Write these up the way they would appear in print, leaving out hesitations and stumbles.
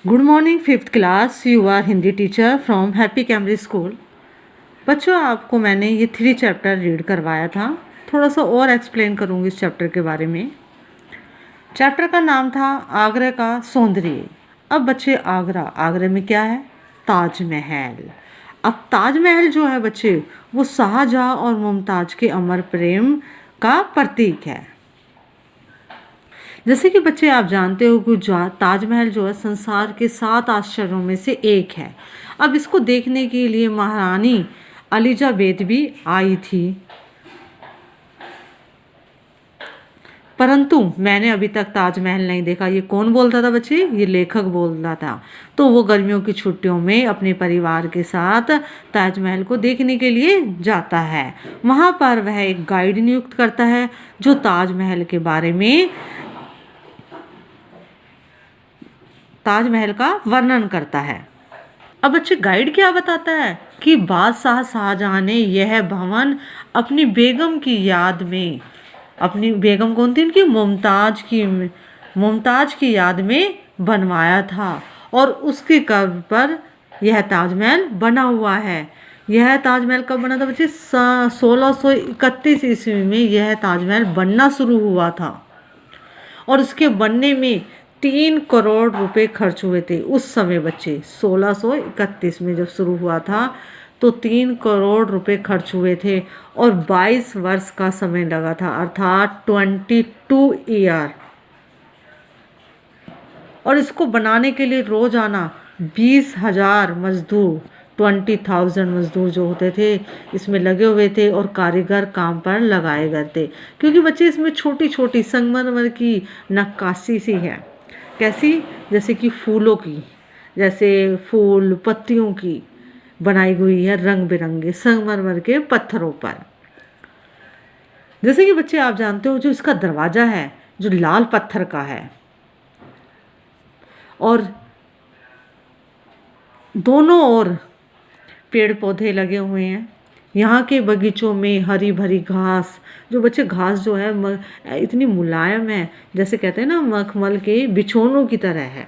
Good morning fifth class. You are Hindi teacher from Happy कैमरी school. बच्चों, आपको मैंने ये 3 चैप्टर रीड करवाया था। थोड़ा सा और एक्सप्लेन करूँगी इस चैप्टर के बारे में। चैप्टर का नाम था आगरा का सौंदर्य। अब बच्चे, आगरा में क्या है? ताजमहल। अब ताजमहल जो है बच्चे, वो शाहजहाँ और मुमताज़ के अमर प्रेम का प्रतीक है। जैसे कि बच्चे आप जानते हो कि ताजमहल जो है संसार के 7 आश्चर्यों में से एक है। अब इसको देखने के लिए महारानी एलिजाबेथ भी आई थी, परंतु मैंने अभी तक ताजमहल नहीं देखा। ये कौन बोलता था बच्चे? ये लेखक बोलता था। तो वो गर्मियों की छुट्टियों में अपने परिवार के साथ ताजमहल को देखने के लिए जाता है। वहाँ पर वह एक गाइड नियुक्त करता है जो ताजमहल के बारे में, ताजमहल का वर्णन करता है। अब बच्चे, गाइड क्या बताता है कि बादशाह शाहजहां ने यह भवन अपनी बेगम की याद में, अपनी बेगम कौन थी? उनकी मुमताज की याद में बनवाया था और उसके कब्र पर यह ताजमहल बना हुआ है। यह ताजमहल कब बना था बच्चे? 1631 ईस्वी में यह ताजमहल बनना शुरू हुआ था और उसके बनने में 3 करोड़ रुपए खर्च हुए थे उस समय बच्चे। 1631 में जब शुरू हुआ था तो 3 करोड़ रुपए खर्च हुए थे और 22 वर्ष का समय लगा था, अर्थात 22 ईयर। और इसको बनाने के लिए रोजाना 20,000 मजदूर, 20,000 मजदूर जो होते थे इसमें लगे हुए थे और कारीगर काम पर लगाए गए थे। क्योंकि बच्चे इसमें छोटी छोटी संगमरमर की नक्काशी सी है। कैसी? जैसे कि फूलों की, जैसे फूल पत्तियों की बनाई हुई है रंग बिरंगे संगमरमर के पत्थरों पर। जैसे कि बच्चे आप जानते हो जो इसका दरवाजा है जो लाल पत्थर का है और दोनों ओर पेड़ पौधे लगे हुए हैं। यहाँ के बगीचों में हरी भरी घास, जो बच्चे घास जो है इतनी मुलायम है, जैसे कहते हैं ना मखमल के बिछोनों की तरह है।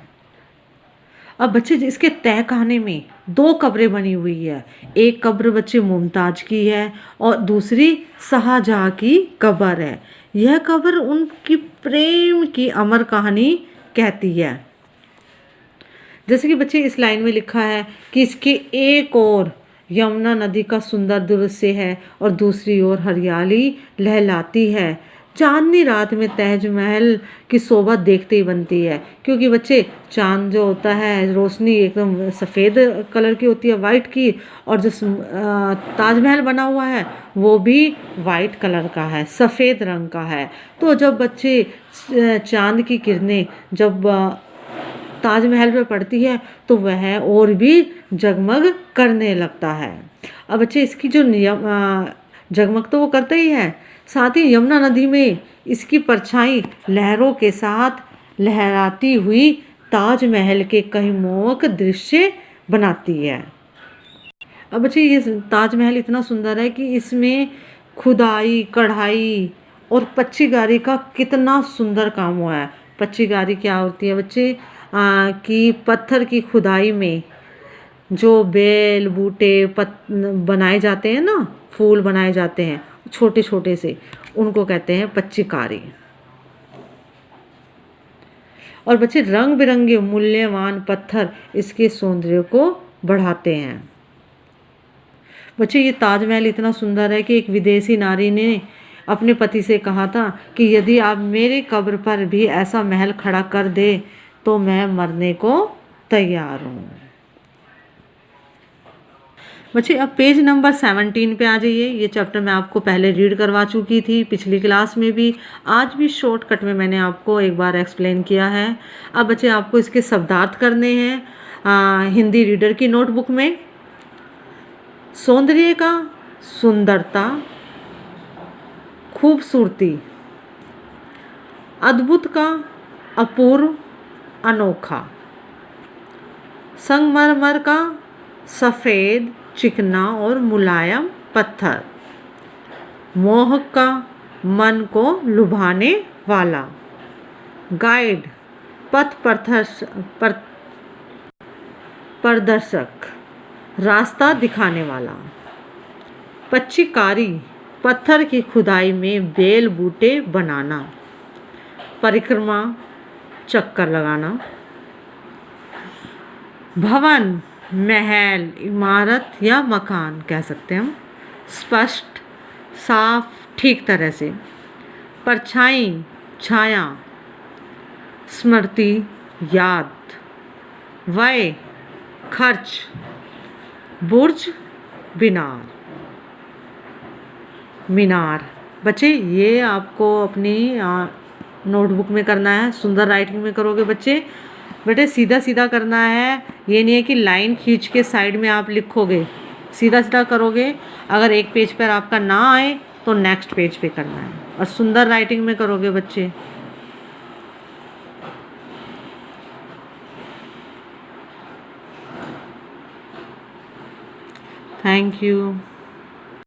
अब बच्चे, इसके तहखाने में 2 कब्रें बनी हुई है। एक कब्र बच्चे मुमताज की है और दूसरी शाहजहाँ की कब्र है। यह कब्र उनकी प्रेम की अमर कहानी कहती है। जैसे कि बच्चे इस लाइन में लिखा है कि इसके एक ओर यमुना नदी का सुंदर दृश्य है और दूसरी ओर हरियाली लहलाती है। चांदनी रात में ताजमहल की शोभा देखते ही बनती है, क्योंकि बच्चे चांद जो होता है रोशनी एकदम सफ़ेद कलर की होती है, वाइट की, और जो ताजमहल बना हुआ है वो भी वाइट कलर का है, सफ़ेद रंग का है। तो जब बच्चे चांद की किरणें जब ताजमहल पे पड़ती है तो वह और भी जगमग करने लगता है। अब बच्चे, इसकी जो जगमग तो वो करता ही है, साथ ही यमुना नदी में इसकी परछाई लहरों के साथ लहराती हुई ताजमहल के कई मोहक दृश्य बनाती है। अब बच्चे, ये ताजमहल इतना सुंदर है कि इसमें खुदाई, कढ़ाई और पच्चीकारी का कितना सुंदर काम हुआ है। पच्चीकारी क्या होती है बच्चे? कि पत्थर की खुदाई में जो बेल बूटे बनाए जाते हैं ना, फूल बनाए जाते हैं छोटे छोटे से, उनको कहते हैं पच्चीकारी। और बच्चे, रंग बिरंगे मूल्यवान पत्थर इसके सौंदर्य को बढ़ाते हैं। बच्चे, ये ताजमहल इतना सुंदर है कि एक विदेशी नारी ने अपने पति से कहा था कि यदि आप मेरे कब्र पर भी ऐसा महल खड़ा कर दे तो मैं मरने को तैयार हूँ। बच्चे, अब पेज नंबर 17 पे आ जाइए। ये चैप्टर मैं आपको पहले रीड करवा चुकी थी पिछली क्लास में भी, आज भी शॉर्टकट में मैंने आपको एक बार एक्सप्लेन किया है। अब बच्चे, आपको इसके शब्दार्थ करने हैं हिंदी रीडर की नोटबुक में। सौंदर्य का सुंदरता, खूबसूरती, अद्भुत का अपूर्व अनोखा, संगमरमर का सफ़ेद चिकना और मुलायम पत्थर, मोहक का मन को लुभाने वाला, गाइड पथ प्रदर्शक, रास्ता दिखाने वाला। पच्चीकारी, पत्थर की खुदाई में बेल बूटे बनाना। परिक्रमा, चक्कर लगाना। भवन, महल, इमारत या मकान कह सकते हैं हम। स्पष्ट, साफ, ठीक तरह से। परछाई, छाया। स्मृति, याद। व्यय, खर्च। बुर्ज, मीनार। मीनार। बच्चे ये आपको अपनी नोटबुक में करना है, सुंदर राइटिंग में करोगे बच्चे। बेटे सीधा सीधा करना है, ये नहीं है कि लाइन खींच के साइड में आप लिखोगे, सीधा सीधा करोगे। अगर एक पेज पर आपका ना आए तो नेक्स्ट पेज पे करना है, और सुंदर राइटिंग में करोगे बच्चे। Thank you.